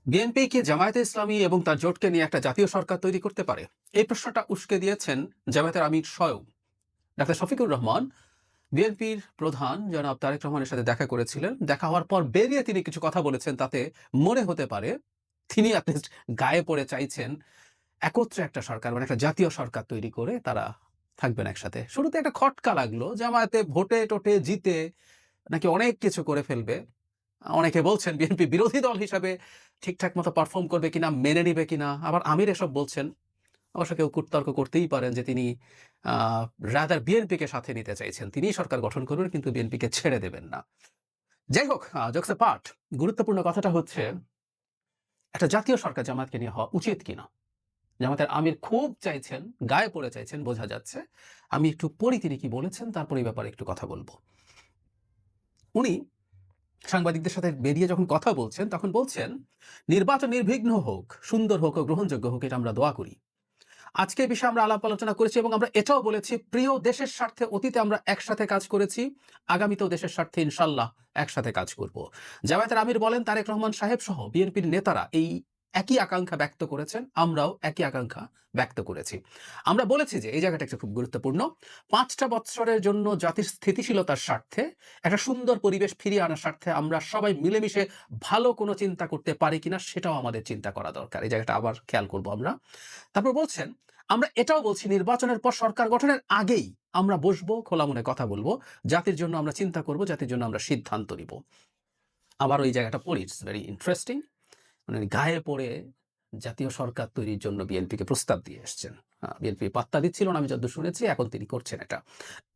BNP কি জামায়াতে ইসলামী এবং তার জোটকে নিয়ে একটা জাতীয় সরকার তৈরি করতে পারে? এই প্রশ্নটা উস্কে দিয়েছেন জামায়াতের আমির স্বয়ং ডাক্তার শফিকুর রহমান। বিএনপির প্রধান জনাব তারেক রহমানের সাথে দেখা করেছিলেন। দেখা হওয়ার পর বেরিয়ে তিনি কিছু কথা বলেছেন, তাতে মনে হতে পারে তিনি অ্যাটলিস্ট গায়ে পড়ে চাইছেন একত্রে একটা সরকার, মানে একটা জাতীয় সরকার তৈরি করে তারা থাকবেন একসাথে। শুরুতে একটা খটকা লাগলো, জামায়াতে ভোটে টোটে জিতে নাকি অনেক কিছু করে ফেলবে। অনেকে বলছেন বিএনপি বিরোধী দল হিসাবে ঠিকঠাক মতো পারফর্ম করবে কিনা, মেনে নিবে কিনা। আবার আমির এসব বলছেন। অবশ্য কেউ কুটতর্ক করতেই পারেন যে তিনি রাদার বিএনপিকে সাথে নিতে চাইছেন। তিনিই সরকার গঠন করবেন কিন্তু বিএনপিকে ছেড়ে দেবেন না। যাই হোক, জোকস অ্যাপার্ট, গুরুত্বপূর্ণ কথাটা হচ্ছে একটা জাতীয় সরকার জামায়াতকে নিয়ে হওয়া উচিত কিনা। জামায়াতের আমির খুব চাইছেন, গায়ে পড়ে চাইছেন, বোঝা যাচ্ছে। আমি একটু পড়ি তিনি কি বলেছেন, তারপর এই ব্যাপারে একটু কথা বলব। উনি সাংবাদিকদের সাথে বেরিয়ে যখন কথা বলছেন তখন বলছেন, নির্বাচন নির্বিঘ্ন হোক, সুন্দর হোক ও গ্রহণযোগ্য হোক, এটা আমরা দোয়া করি। আজকে এই বিষয়ে আমরা আলাপ আলোচনা করেছি এবং আমরা এটাও বলেছি, প্রিয় দেশের স্বার্থে অতীতে আমরা একসাথে কাজ করেছি, আগামীতেও দেশের স্বার্থে ইনশাল্লাহ একসাথে কাজ করব। জামায়াতের আমির বলেন, তারেক রহমান সাহেব সহ বিএনপির নেতারা এই একই আকাঙ্ক্ষা ব্যক্ত করেছেন, আমরাও একই আকাঙ্ক্ষা ব্যক্ত করেছি। আমরা বলেছি যে এই জায়গাটা একটা খুব গুরুত্বপূর্ণ। ৫টা বৎসরের জন্য জাতির স্থিতিশীলতার স্বার্থে, একটা সুন্দর পরিবেশ ফিরিয়ে আনার স্বার্থে আমরা সবাই মিলেমিশে ভালো কোনো চিন্তা করতে পারি কিনা সেটাও আমাদের চিন্তা করা দরকার। এই জায়গাটা আবার খেয়াল করব আমরা। তারপর বলছেন, আমরা এটাও বলছি, নির্বাচনের পর সরকার গঠনের আগেই আমরা বসবো, খোলা মনে কথা বলবো, জাতির জন্য আমরা চিন্তা করব, জাতির জন্য আমরা সিদ্ধান্ত নিব। আবার ওই জায়গাটা পড়ি, ইটস ভেরি ইন্টারেস্টিং। মানে গায়ে পড়ে জাতীয় সরকার তৈরির জন্য বিএনপিকে প্রস্তাব দিয়ে এসছেন। বিএনপি পাত্তা দিচ্ছিল না আমি যতদূর শুনেছি, এখন তিনি করছেন এটা।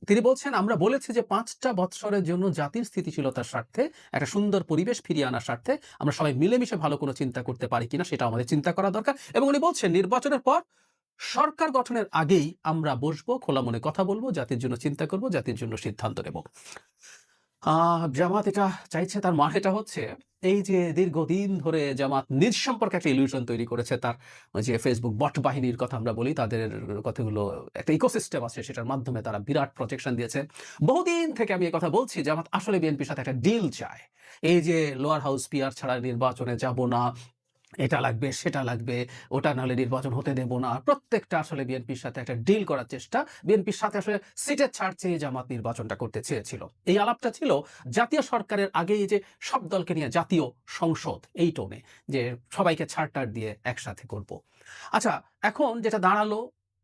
তিনি বলছেন, আমরা বলেছি যে ৫টা বৎসরের জন্য জাতির স্থিতিশীলতার স্বার্থে, একটা সুন্দর পরিবেশ ফিরিয়ে আনার স্বার্থে আমরা সবাই মিলেমিশে ভালো কোনো চিন্তা করতে পারি কিনা সেটা আমাদের চিন্তা করা দরকার। এবং উনি বলছেন, নির্বাচনের পর সরকার গঠনের আগেই আমরা বসবো, খোলা মনে কথা বলবো, জাতির জন্য চিন্তা করব, জাতির জন্য সিদ্ধান্ত নেব। জামাত এটা চাইছে, তার মানেটা হচ্ছে এই যে দীর্ঘদিন ধরে জামাত নিজ সম্পর্কে একটা ইলিউশন তৈরি করেছে, তার ওই যে ফেসবুক বট বাহিনীর কথা আমরা বলি, তাদের কতগুলো একটা ইকোসিস্টেম আছে, সেটার মাধ্যমে তারা বিরাট প্রজেকশন দিয়েছে। বহুদিন থেকে আমি এই কথা বলছি, জামাত আসলে বিএনপির সাথে একটা ডিল চায়। এই যে লোয়ার হাউস পিয়ার ছাড়া নির্বাচনে যাব না, এটা লাগবে, সেটা লাগবে, ওটা নাহলে নির্বাচন হতে দেব না। প্রত্যেকটা আসলে বিএনপির সাথে একটা ডিল করার চেষ্টা। বিএনপির সাথে আসলে সিটের ছাড় চেয়ে জামাত নির্বাচনটা করতে চেয়েছিল। এই আলাপটা ছিল জাতীয় সরকারের আগেই, যে সব দলকে নিয়ে জাতীয় সংসদ, এই টোনে, যে সবাইকে ছাড়-টাড় দিয়ে একসাথে করব। আচ্ছা, এখন যেটা দাঁড়ালো,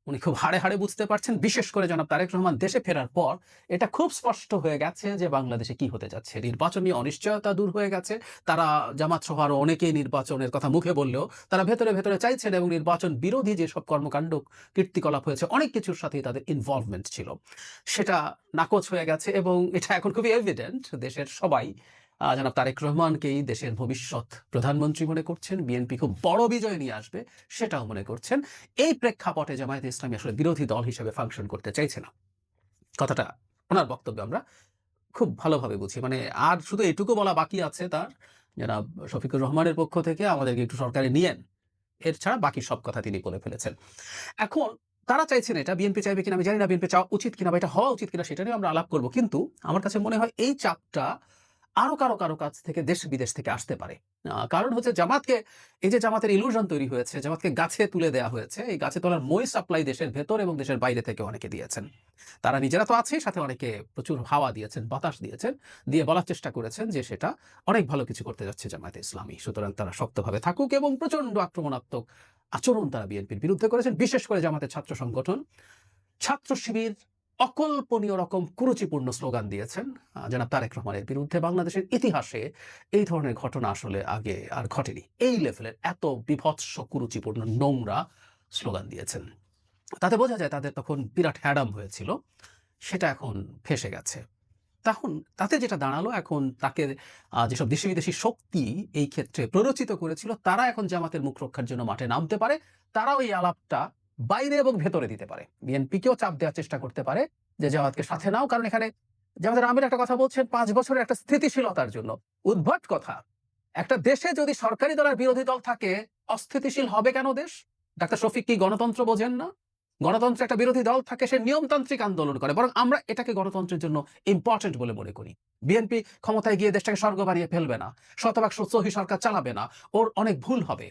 উনি খুব হাড়ে হাড়ে বুঝতে পারছেন, বিশেষ করে জনাব তারেক রহমান দেশে ফেরার পর এটা খুব স্পষ্ট হয়ে গেছে যে বাংলাদেশে কি হতে যাচ্ছে। নির্বাচন নিয়ে অনিশ্চয়তা দূর হয়ে গেছে। তারা জামাত সহ আরো অনেকেই নির্বাচনের কথা মুখে বললেও তারা ভেতরে ভেতরে চাইছেন, এবং নির্বাচন বিরোধী যেসব কর্মকাণ্ড, কীর্তিকলাপ হয়েছে, অনেক কিছুর সাথেই তাদের ইনভলভমেন্ট ছিল, সেটা নাকচ হয়ে গেছে। এবং এটা এখন খুবই এভিডেন্ট, দেশের সবাই জনাব তারেক রহমানকেই দেশের ভবিষ্যৎ প্রধানমন্ত্রী মনে করছেন। বিএনপি খুব বড় বিজয় নিয়ে আসবে সেটাও মনে করছেন। এই প্রেক্ষাপটে জামায়াতে ইসলামী আসলে বিরোধী দল হিসেবে ফাংশন করতে চাইছে না। কথাটা ওনার বক্তব্যে আমরা খুব ভালোভাবে বুঝি। মানে আর শুধু এটুকু বলা বাকি আছে তার, জনাব শফিকুর রহমানের পক্ষ থেকে, আমাদেরকে একটু সরকারে নিয়েন। এর ছাড়া বাকি সব কথা তিনি বলে ফেলেছেন। এখন তারা চাইছেন এটা, বিএনপি চাইবে কিনা আমি জানি না, বিএনপি চাওয়া উচিত কিনা বা এটা হওয়া উচিত কিনা সেটা নিয়ে আমরা আলাপ করব। কিন্তু আমার কাছে মনে হয় এই চাপটা আরো কারো কাছ থেকে, দেশ বিদেশ থেকে আসতে পারে। কারণ হচ্ছে জামাতকে, এই যে জামাতের ইলুশন তৈরি হয়েছে, জামাতকে গাছে তুলে দেয়া হয়েছে, এই গাছে তোলার মই সাপ্লাই দেশের ভেতর এবং দেশের বাইরে থেকে অনেকে দিয়েছেন। তারা নিজেরা তো আছেই, সাথে অনেকে প্রচুর হাওয়া দিয়েছেন, বাতাস দিয়েছেন, দিয়ে বলার চেষ্টা করেছেন যে সেটা অনেক ভালো কিছু করতে যাচ্ছে জামায়াতে ইসলামী, সুতরাং তারা শক্তভাবে থাকুক। এবং প্রচন্ড আক্রমণাত্মক আচরণ তারা বিএনপির বিরুদ্ধে করেছেন, বিশেষ করে জামাতের ছাত্র সংগঠন, ছাত্র শিবির অকল্পনীয় রকম কুরুচিপূর্ণ স্লোগান দিয়েছেন জনাব তারেক রহমানের বিরুদ্ধে। বাংলাদেশের ইতিহাসে এই ধরনের ঘটনা আসলে আগে আর ঘটেনি। এই লেভেলের এত বিভৎস, কুরুচিপূর্ণ, নোংরা স্লোগান দিয়েছেন। তাতে বোঝা যায় তাদের তখন বিরাট হ্যাডাম হয়েছিল, সেটা এখন ফেঁসে গেছে। তখন তাতে যেটা দাঁড়ালো, এখন তাকে যেসব দেশি বিদেশি শক্তি এই ক্ষেত্রে প্ররোচিত করেছিল, তারা এখন জামাতের মুখ রক্ষার জন্য মাঠে নামতে পারে। তারাও এই আলাপটা বাইরে এবং ভেতরে দিতে পারে, বিএনপিকেও চাপ দেওয়ার চেষ্টা করতে পারে যে জামাতকে সাথে নাও। কারণ এখানে জামাতের আমির একটা কথা বলছেন, 5 বছরের একটা স্থিতিশীলতার জন্য। উদ্ভট কথা। একটা দেশে যদি সরকারি দল আর বিরোধী দল থাকে, অস্থিতিশীল হবে কেন দেশ? ডাক্তার শফিক কি গণতন্ত্র বোঝেন না? গণতন্ত্রে একটা বিরোধী দল থাকে, সে নিয়মতান্ত্রিক আন্দোলন করে। বরং আমরা এটাকে গণতন্ত্রের জন্য ইম্পর্টেন্ট বলে মনে করি। বিএনপি ক্ষমতায় গিয়ে দেশটাকে স্বর্গ বানিয়ে ফেলবে না। শতভাগ সহি সরকার চালাবে না। ওর অনেক ভুল হবে।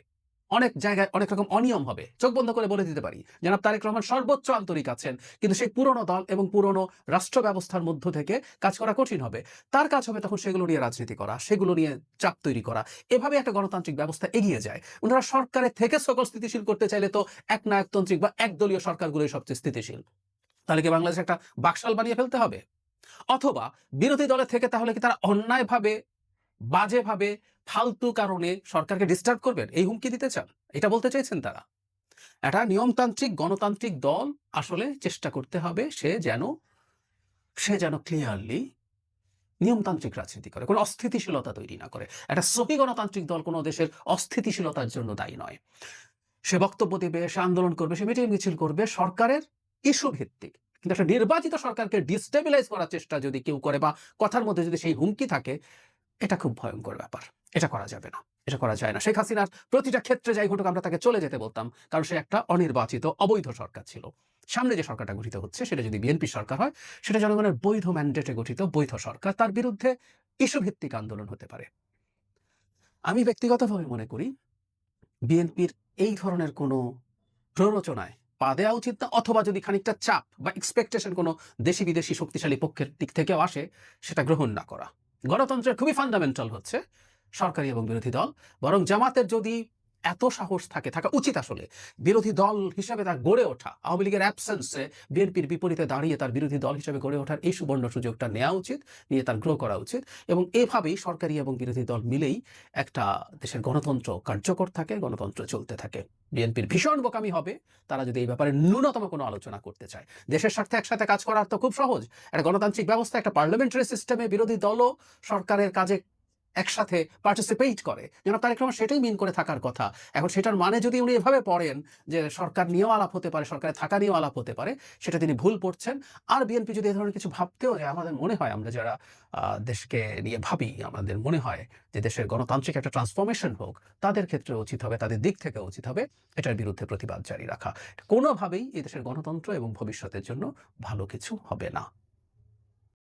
অনেক জায়গায় অনেক রকম অনিয়ম হবে। চোখ বন্ধ করে বলে দিতে পারি। জনাব তারেক রহমান সর্বোচ্চ আন্তরিক আছেন। কিন্তু সেই পুরনো দল এবং পুরনো রাষ্ট্র ব্যবস্থার মধ্য থেকে কাজ করা কঠিন হবে। তার কাজ হবে তখন সেগুলো নিয়ে রাজনীতি করা, সেগুলো নিয়ে চাপ তৈরি করা। এভাবে একটা গণতান্ত্রিক ব্যবস্থা এগিয়ে যায়। উনারা সরকারের থেকে সকল স্থিতিশীল করতে চাইলে তো একনায়কতান্ত্রিক বা একদলীয় সরকারগুলোই সবচেয়ে স্থিতিশীল। তাহলে কি বাংলাদেশে একটা বাকশাল বানিয়ে ফেলতে হবে? অথবা বিরোধী দলে থেকে তাহলে কি তারা অন্যায়ভাবে, বাজেভাবে, ফালতু কারণে সরকারকে ডিস্টার্ব করবেন? এই হুমকি দিতে চান? এটা বলতে চাইছেন তারা? একটা নিয়মতান্ত্রিক গণতান্ত্রিক দল আসলে চেষ্টা করতে হবে সে যেন ক্লিয়ারলি নিয়মতান্ত্রিক রাজনীতি করে, কোনো অস্থিতিশীলতা তৈরি না করে। একটা সহি গণতান্ত্রিক দল কোনো দেশের অস্থিতিশীলতার জন্য দায়ী নয়। সে বক্তব্য দিবে, সে আন্দোলন করবে, সে মিটিং মিছিল করবে সরকারের ইস্যু ভিত্তিক। কিন্তু একটা নির্বাচিত সরকারকে ডিস্টেবিলাইজ করার চেষ্টা যদি কেউ করে বা কথার মধ্যে যদি সেই হুমকি থাকে, এটা খুব ভয়ঙ্কর ব্যাপার। এটা করা যাবে না। এটা করা যায় না। শেখ হাসিনার প্রতিটা ক্ষেত্রে যাই ঘটুক আমরা তাকে চলে যেতে বলতাম। কারণ সে একটা অনির্বাচিত অবৈধ সরকার ছিল। সামনে যে সরকারটা গঠিত হচ্ছে সেটা যদি বিএনপি সরকার হয়, সেটা জনগণের বৈধ ম্যান্ডেটে গঠিত বৈধ সরকার। তার বিরুদ্ধে ইস্যু ভিত্তিক আন্দোলন হতে পারে। আমি ব্যক্তিগতভাবে মনে করি বিএনপির এই ধরনের কোনো প্ররোচনায় পা দেওয়া উচিত না, অথবা যদি খানিকটা চাপ বা এক্সপেকটেশন কোনো দেশি বিদেশি শক্তিশালী পক্ষের দিক থেকেও আসে, সেটা গ্রহণ না করা। গণতন্ত্রের খুবই ফান্ডামেন্টাল হচ্ছে সরকারি এবং বিরোধী দল। বরং জামাতের যদি এত সাহস থাকা উচিত আসলে বিরোধী দল হিসেবে তার গড়ে ওঠা, আওয়ামী লীগের অ্যাবসেন্সে বিএনপির বিপরীতে দাঁড়িয়ে তার বিরোধী দল হিসেবে গড়ে ওঠার এই সুবর্ণ সুযোগটা নেওয়া উচিত, নিয়ে তার গ্রো করা উচিত। এবং এভাবেই সরকারি এবং বিরোধী দল মিলেই একটা দেশের গণতন্ত্র কার্যকর থাকে, গণতন্ত্র চলতে থাকে। বিএনপির ভীষণ বোকামি হবে তারা যদি এই ব্যাপারে ন্যূনতম কোনো আলোচনা করতে চায়। দেশের স্বার্থে একসাথে কাজ করার তো খুব সহজ। একটা গণতান্ত্রিক ব্যবস্থা, একটা পার্লামেন্টারি সিস্টেমে বিরোধী দলও সরকারের কাজে একসাথে পার্টিসিপেট করে। জনাব তারেক রহমান সেটাই মিন করে থাকার কথা। এখন সেটার মানে যদি উনি এভাবে পড়েন যে সরকার নিয়েও আলাপ হতে পারে, সরকারে থাকা নিয়েও আলাপ হতে পারে, সেটা তিনি ভুল পড়ছেন। আর বিএনপি যদি এ ধরনের কিছু ভাবতেও যায়, আমাদের মনে হয় আমরা যারা দেশকে নিয়ে ভাবি, আমাদের মনে হয় যে দেশের গণতান্ত্রিক একটা ট্রান্সফরমেশন হোক, তাদের ক্ষেত্রে উচিত হবে, তাদের দিক থেকে উচিত হবে এটার বিরুদ্ধে প্রতিবাদ জারি রাখা। কোনোভাবেই এই দেশের গণতন্ত্র এবং ভবিষ্যতের জন্য ভালো কিছু হবে না।